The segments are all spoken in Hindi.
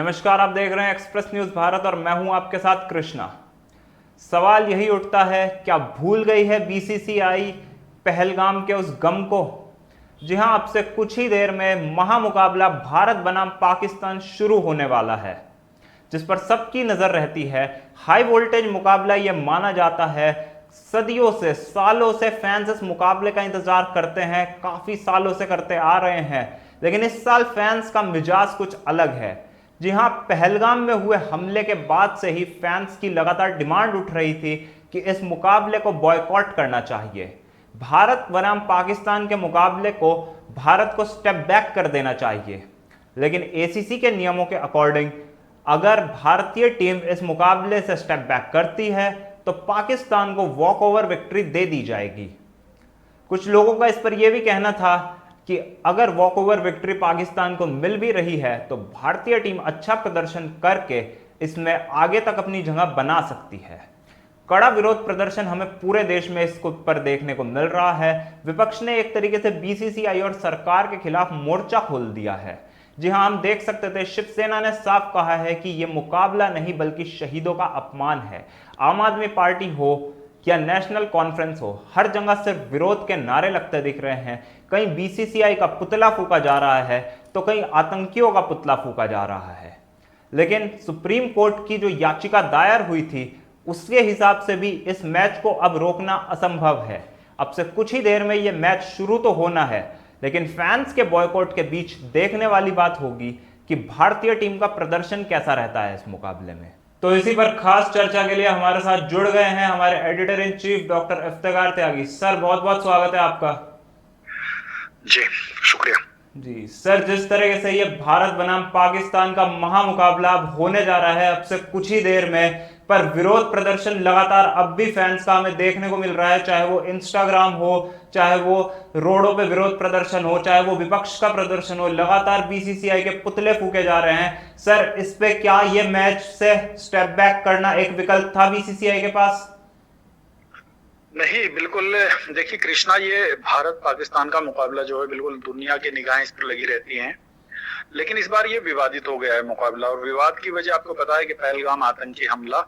नमस्कार, आप देख रहे हैं एक्सप्रेस न्यूज भारत और मैं हूं आपके साथ कृष्णा। सवाल यही उठता है, क्या भूल गई है बीसीसीआई पहलगाम के उस गम को? जी हां, अब से कुछ ही देर में महामुकाबला भारत बनाम पाकिस्तान शुरू होने वाला है, जिस पर सबकी नजर रहती है। हाई वोल्टेज मुकाबला यह माना जाता है। सदियों से, सालों से फैंस इस मुकाबले का इंतजार करते हैं, काफी सालों से करते आ रहे हैं। लेकिन इस साल फैंस का मिजाज कुछ अलग है। जी हां, पहलगाम में हुए हमले के बाद से ही फैंस की लगातार डिमांड उठ रही थी कि इस मुकाबले को बॉयकॉट करना चाहिए। भारत बनाम पाकिस्तान के मुकाबले को भारत को स्टेप बैक कर देना चाहिए। लेकिन एसीसी के नियमों के अकॉर्डिंग अगर भारतीय टीम इस मुकाबले से स्टेप बैक करती है तो पाकिस्तान को वॉक ओवर विक्ट्री दे दी जाएगी। कुछ लोगों का इस पर यह भी कहना था कि अगर वॉक ओवर विक्ट्री पाकिस्तान को मिल भी रही है तो भारतीय टीम अच्छा प्रदर्शन करके इसमें आगे तक अपनी जगह बना सकती है। कड़ा विरोध प्रदर्शन हमें पूरे देश में इसको पर देखने को मिल रहा है। विपक्ष ने एक तरीके से बीसीसीआई और सरकार के खिलाफ मोर्चा खोल दिया है। जी हां, हम देख सकते थे, शिवसेना ने साफ कहा है कि यह मुकाबला नहीं बल्कि शहीदों का अपमान है। आम आदमी पार्टी हो या नेशनल कॉन्फ्रेंस हो, हर जगह सिर्फ विरोध के नारे लगते दिख रहे हैं। कहीं बीसीसीआई का पुतला फूका जा रहा है तो कहीं आतंकियों का पुतला फूका जा रहा है। लेकिन सुप्रीम कोर्ट की जो याचिका दायर हुई थी उसके हिसाब से भी इस मैच को अब रोकना असंभव है। अब से कुछ ही देर में यह मैच शुरू तो होना है, लेकिन फैंस के बॉयकॉट के बीच देखने वाली बात होगी कि भारतीय टीम का प्रदर्शन कैसा रहता है इस मुकाबले में। तो इसी पर खास चर्चा के लिए हमारे साथ जुड़ गए हैं हमारे editor in chief doctor Iftikhar Tyagi. Sir, बहुत बहुत स्वागत है आपका। जी शुक्रिया। जी सर, जिस तरह से ये भारत बनाम पाकिस्तान का महामुकाबला अब होने जा रहा है अब से कुछ ही देर में, पर विरोध प्रदर्शन लगातार अब भी फैंस का हमें देखने को मिल रहा है। चाहे वो इंस्टाग्राम हो, चाहे वो रोडों पे विरोध प्रदर्शन हो, चाहे वो विपक्ष का प्रदर्शन हो, लगातार बीसीसीआई के पुतले फूके जा रहे हैं। सर, इस पे क्या ये मैच से स्टेप बैक करना एक विकल्प था बीसीसीआई के पास? नहीं, बिल्कुल। देखिए कृष्णा, ये भारत पाकिस्तान का मुकाबला जो है बिल्कुल दुनिया की निगाहें इस पर लगी रहती हैं, लेकिन इस बार ये विवादित हो गया है मुकाबला। और विवाद की वजह आपको पता है कि पहलगाम आतंकी हमला,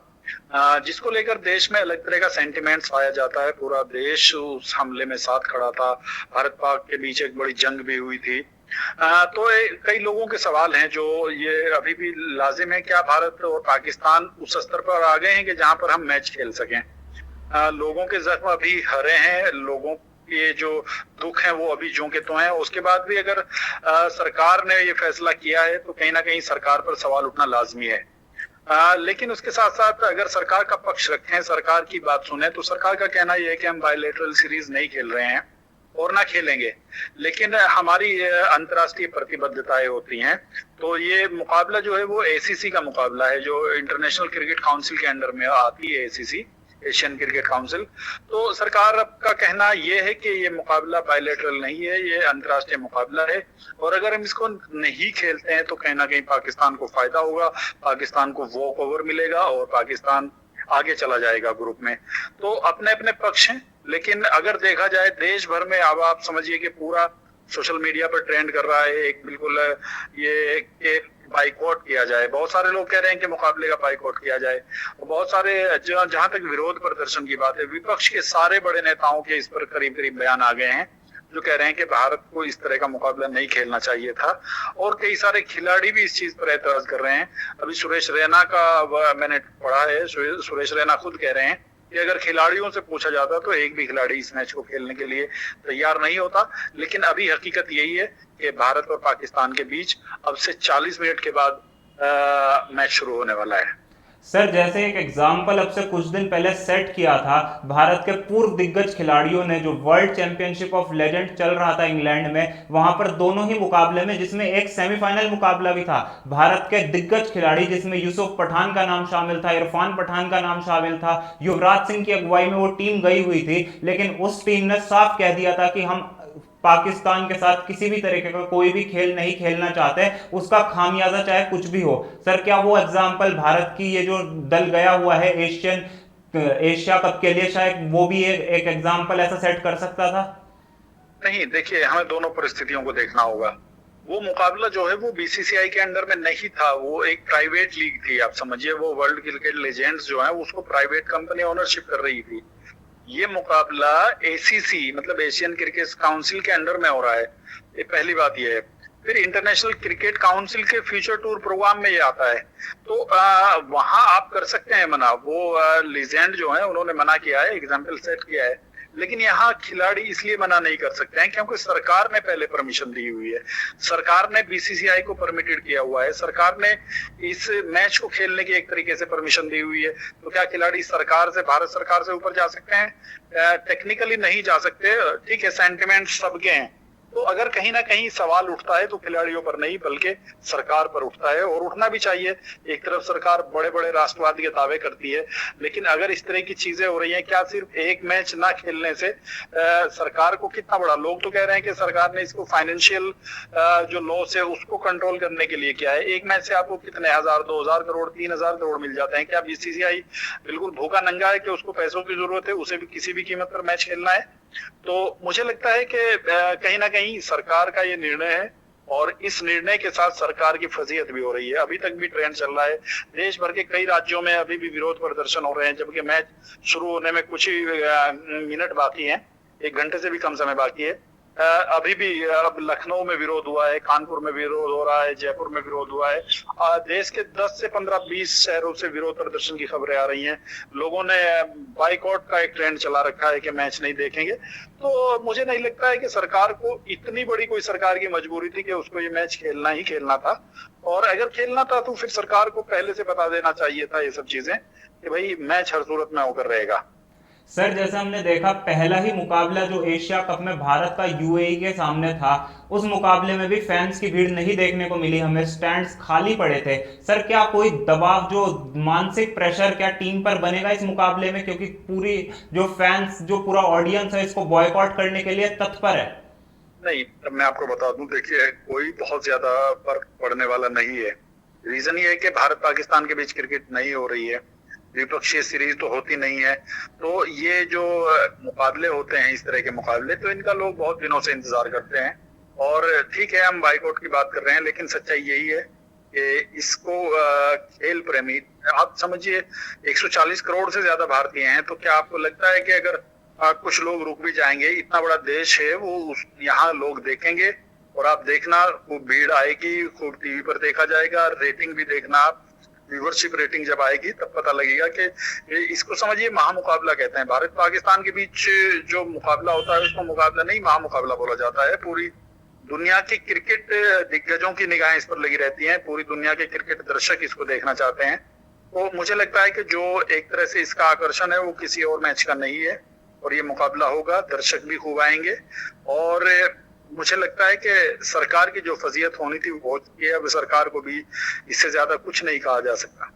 जिसको लेकर देश में अलग तरह का सेंटिमेंट्स पाया जाता है। पूरा देश उस हमले में साथ खड़ा था। भारत पाक के बीच एक बड़ी जंग भी हुई थी। तो कई लोगों के सवाल हैं जो ये अभी भी लाजिम है, क्या भारत और पाकिस्तान उस स्तर पर आ गए हैं कि जहां पर हम मैच खेल सकें? लोगों के जख्म अभी हरे हैं, लोगों के जो दुख हैं वो अभी ज्यों के त्यों हैं। उसके बाद भी अगर सरकार ने ये फैसला किया है तो कहीं ना कहीं सरकार पर सवाल उठना लाजमी है। लेकिन उसके साथ साथ अगर सरकार का पक्ष रखें, सरकार की बात सुने, तो सरकार का कहना यह है कि हम बायलैटरल सीरीज नहीं खेल रहे हैं और ना खेलेंगे, लेकिन हमारी अंतर्राष्ट्रीय प्रतिबद्धताएं होती हैं। तो ये मुकाबला जो है वो एसीसी का मुकाबला है, जो इंटरनेशनल क्रिकेट काउंसिल के अंडर में आती है, एसीसी, एशियन क्रिकेट काउंसिल। तो सरकार का कहना यह है कि ये मुकाबला बायलैटरल नहीं है, ये अंतर्राष्ट्रीय मुकाबला है, और अगर हम इसको नहीं खेलते हैं तो कहीं ना कहीं पाकिस्तान को फायदा होगा, पाकिस्तान को वॉक ओवर मिलेगा और पाकिस्तान आगे चला जाएगा ग्रुप में। तो अपने अपने पक्ष हैं, लेकिन अगर देखा जाए देश भर में, अब आप समझिए कि पूरा सोशल मीडिया पर ट्रेंड कर रहा है एक बिल्कुल ये बाइकआउट किया जाए। बहुत सारे लोग कह रहे हैं कि मुकाबले का बाइकआउट किया जाए, और बहुत सारे जहां तक विरोध प्रदर्शन की बात है, विपक्ष के सारे बड़े नेताओं के इस पर करीब करीब बयान आ गए हैं जो कह रहे हैं कि भारत को इस तरह का मुकाबला नहीं खेलना चाहिए था। और कई सारे खिलाड़ी भी इस चीज पर एतराज कर रहे हैं। अभी सुरेश रैना का मैंने पढ़ा है, सुरेश रैना खुद कह रहे हैं कि अगर खिलाड़ियों से पूछा जाता तो एक भी खिलाड़ी इस मैच को खेलने के लिए तैयार नहीं होता। लेकिन अभी हकीकत यही है कि भारत और पाकिस्तान के बीच अब से 40 मिनट के बाद मैच शुरू होने वाला है। सर, जैसे एक एग्जाम्पल अब से कुछ दिन पहले सेट किया था, भारत के पूर्व दिग्गज खिलाड़ियों ने, जो वर्ल्ड चैंपियनशिप ऑफ लेजेंड चल रहा था इंग्लैंड में, वहां पर दोनों ही मुकाबले में, जिसमें एक सेमीफाइनल मुकाबला भी था, भारत के दिग्गज खिलाड़ी जिसमें यूसुफ पठान का नाम शामिल था, इरफान पठान का नाम शामिल था, युवराज सिंह की अगुवाई में वो टीम गई हुई थी, लेकिन उस टीम ने साफ कह दिया था कि हम पाकिस्तान के साथ किसी भी तरीके का कोई भी खेल नहीं खेलना चाहते, उसका खामियाजा चाहे कुछ भी हो। सर, क्या वो एग्जाम्पल भारत की ये जो दल गया हुआ है एशिया कप के लिए, शायद वो भी एक एग्जाम्पल ऐसा सेट कर सकता था? नहीं, देखिए हमें दोनों परिस्थितियों को देखना होगा। वो मुकाबला जो है वो बीसीसीआई के अंडर में नहीं था, वो एक प्राइवेट लीग थी। आप समझिए, वो वर्ल्ड क्रिकेट लेजेंड्स जो है उसको प्राइवेट कंपनी ओनरशिप कर रही थी। ये मुकाबला एसीसी मतलब एशियन क्रिकेट काउंसिल के अंडर में हो रहा है, ये पहली बात ये है। फिर इंटरनेशनल क्रिकेट काउंसिल के फ्यूचर टूर प्रोग्राम में ये आता है, तो वहां आप कर सकते हैं मना। वो लीजेंड जो है उन्होंने मना किया है, एग्जाम्पल सेट किया है, लेकिन यहाँ खिलाड़ी इसलिए मना नहीं कर सकते हैं क्योंकि सरकार ने पहले परमिशन दी हुई है, सरकार ने बीसीसीआई को परमिटेड किया हुआ है, सरकार ने इस मैच को खेलने की एक तरीके से परमिशन दी हुई है। तो क्या खिलाड़ी सरकार से, भारत सरकार से ऊपर जा सकते हैं? टेक्निकली नहीं जा सकते, ठीक है, सेंटिमेंट सबके हैं। तो अगर कहीं ना कहीं सवाल उठता है तो खिलाड़ियों पर नहीं बल्कि सरकार पर उठता है, और उठना भी चाहिए। एक तरफ सरकार बड़े बड़े राष्ट्रवाद के दावे करती है, लेकिन अगर इस तरह की चीजें हो रही हैं, क्या सिर्फ एक मैच ना खेलने से सरकार को कितना बड़ा, लोग तो कह रहे हैं कि सरकार ने इसको फाइनेंशियल जो लॉस है उसको कंट्रोल करने के लिए किया है। एक मैच से आपको कितने 1000, 2000 करोड़, 3000 करोड़ मिल जाते हैं। क्या बीसीसीआई बिल्कुल भूखा नंगा है कि उसको पैसों की जरूरत है, उसे भी किसी भी कीमत पर मैच खेलना है? तो मुझे लगता है कि कहीं ना कहीं सरकार का ये निर्णय है, और इस निर्णय के साथ सरकार की फजीहत भी हो रही है। अभी तक भी ट्रेंड चल रहा है, देश भर के कई राज्यों में अभी भी विरोध प्रदर्शन हो रहे हैं, जबकि मैच शुरू होने में कुछ ही मिनट बाकी हैं, 1 घंटे से भी कम समय बाकी है। अभी भी अब लखनऊ में विरोध हुआ है, कानपुर में विरोध हो रहा है, जयपुर में विरोध हुआ है। देश के 10 से 15-20 शहरों से विरोध प्रदर्शन की खबरें आ रही हैं। लोगों ने बाइकआउट का एक ट्रेंड चला रखा है कि मैच नहीं देखेंगे। तो मुझे नहीं लगता है कि सरकार को इतनी बड़ी कोई सरकार की मजबूरी थी कि उसको ये मैच खेलना ही खेलना था, और अगर खेलना था तो फिर सरकार को पहले से बता देना चाहिए था ये सब चीजें कि भाई मैच हर सूरत में होकर रहेगा। सर जैसे हमने देखा पहला ही मुकाबला जो एशिया कप में भारत का यूएई के सामने था, उस मुकाबले में भी फैंस की भीड़ नहीं देखने को मिली, हमें स्टैंड्स खाली पड़े थे। सर क्या कोई दबाव, जो मानसिक प्रेशर क्या टीम पर बनेगा इस मुकाबले में, क्योंकि पूरी जो फैंस, जो पूरा ऑडियंस है इसको बॉयकॉट करने के लिए तत्पर है? नहीं, तब मैं आपको बता दूं, देखिए कोई बहुत ज्यादा फर्क पड़ने वाला नहीं है। रीजन ये है कि भारत पाकिस्तान के बीच क्रिकेट नहीं हो रही है, द्विपक्षीय सीरीज तो होती नहीं है। तो ये जो मुकाबले होते हैं, इस तरह के मुकाबले, तो इनका लोग बहुत दिनों से इंतजार करते हैं। और ठीक है, हम बाइकआउट की बात कर रहे हैं, लेकिन सच्चाई यही है कि इसको खेल प्रेमी, आप समझिए 140 करोड़ से ज्यादा भारतीय हैं। तो क्या आपको लगता है कि अगर कुछ लोग रुक भी जाएंगे, इतना बड़ा देश है वो, यहाँ लोग देखेंगे, और आप देखना खूब भीड़ आएगी, खूब टीवी पर देखा जाएगा, रेटिंग भी देखना आप, व्यूवरशिप रेटिंग जब आएगी तब पता लगेगा कि इसको समझिए महामुकाबला कहते हैं। भारत पाकिस्तान के बीच जो मुकाबला होता है उसको मुकाबला नहीं, महामुकाबला बोला जाता है। पूरी दुनिया की क्रिकेट दिग्गजों की निगाहें इस पर लगी रहती हैं, पूरी दुनिया के क्रिकेट दर्शक इसको देखना चाहते हैं। तो मुझे लगता है कि जो एक तरह से इसका आकर्षण है वो किसी और मैच का नहीं है, और ये मुकाबला होगा, दर्शक भी खूब आएंगे। और मुझे लगता है कि सरकार की जो फजीयत होनी थी वो हो चुकी है। अब सरकार को भी इससे ज्यादा कुछ नहीं कहा जा सकता।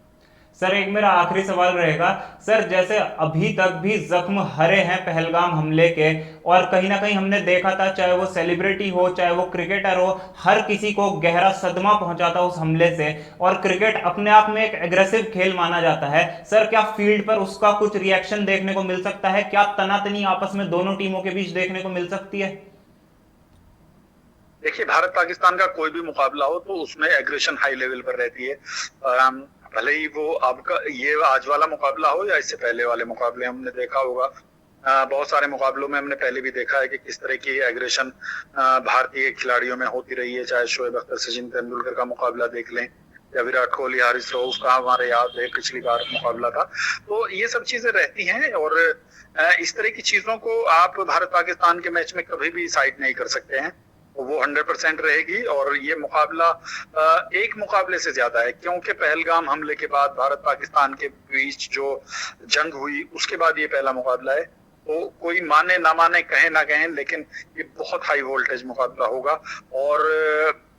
सर एक मेरा आखिरी सवाल रहेगा, सर जैसे अभी तक भी जख्म हरे हैं पहलगाम हमले के, और कहीं ना कहीं हमने देखा था, चाहे वो सेलिब्रिटी हो चाहे वो क्रिकेटर हो, हर किसी को गहरा सदमा पहुंचा था उस हमले से, और क्रिकेट अपने आप में एक एग्रेसिव खेल माना जाता है। सर क्या फील्ड पर उसका कुछ रिएक्शन देखने को मिल सकता है? क्या तनातनी आपस में दोनों टीमों के बीच देखने को मिल सकती है? देखिए, भारत पाकिस्तान का कोई भी मुकाबला हो तो उसमें एग्रेशन हाई लेवल पर रहती है। भले ही वो आपका ये आज वाला मुकाबला हो या इससे पहले वाले मुकाबले, हमने देखा होगा बहुत सारे मुकाबलों में हमने पहले भी देखा है कि किस तरह की एग्रेशन भारतीय खिलाड़ियों में होती रही है। चाहे शोएब अख्तर सचिन तेंदुलकर का मुकाबला देख लें, या विराट कोहली हारिस रऊफ का हमारे याद है पिछली बार मुकाबला था। तो ये सब चीजें रहती हैं, और इस तरह की चीजों को आप भारत पाकिस्तान के मैच में कभी भी साइड नहीं कर सकते हैं, वो 100% रहेगी। और ये मुकाबला एक मुकाबले से ज्यादा है, क्योंकि पहलगाम हमले के बाद भारत पाकिस्तान के बीच जो जंग हुई उसके बाद ये पहला मुकाबला है। तो कोई माने ना माने, कहे ना कहें, लेकिन ये बहुत हाई वोल्टेज मुकाबला होगा। और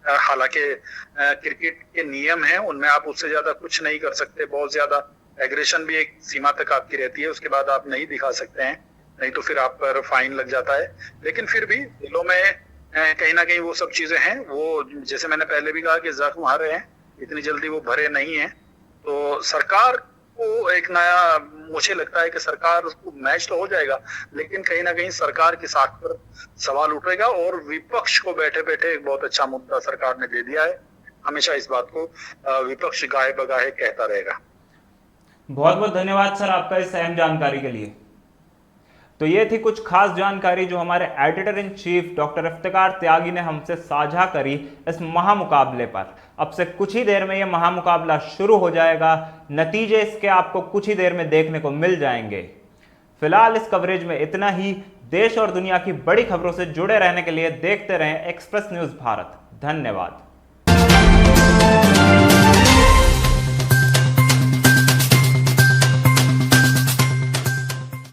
हालांकि क्रिकेट के नियम हैं, उनमें आप उससे ज्यादा कुछ नहीं कर सकते। बहुत ज्यादा एग्रेशन भी एक सीमा तक आपकी रहती है, उसके बाद आप नहीं दिखा सकते हैं, नहीं तो फिर आप पर फाइन लग जाता है। लेकिन फिर भी दिलों में कहीं ना कहीं वो सब चीजें हैं। वो जैसे मैंने पहले भी कहा कि जख्म हरे हैं, इतनी जल्दी वो भरे नहीं हैं। तो सरकार को एक नया, मुझे लगता है कि सरकार, उसको मैच तो हो जाएगा, लेकिन कहीं ना कहीं सरकार की साख पर सवाल उठेगा। और विपक्ष को बैठे बैठे एक बहुत अच्छा मुद्दा सरकार ने दे दिया है, हमेशा इस बात को विपक्ष गाहे बगाहे कहता रहेगा। बहुत बहुत धन्यवाद सर आपका इस अहम जानकारी के लिए। तो ये थी कुछ खास जानकारी जो हमारे editor in chief doctor Iftikhar Tyagi ने हमसे साझा करी इस महामुकाबले पर। अब से कुछ ही देर में यह महामुकाबला शुरू हो जाएगा, नतीजे इसके आपको कुछ ही देर में देखने को मिल जाएंगे। फिलहाल इस कवरेज में इतना ही। देश और दुनिया की बड़ी खबरों से जुड़े रहने के लिए देखते रहें एक्सप्रेस न्यूज भारत। धन्यवाद।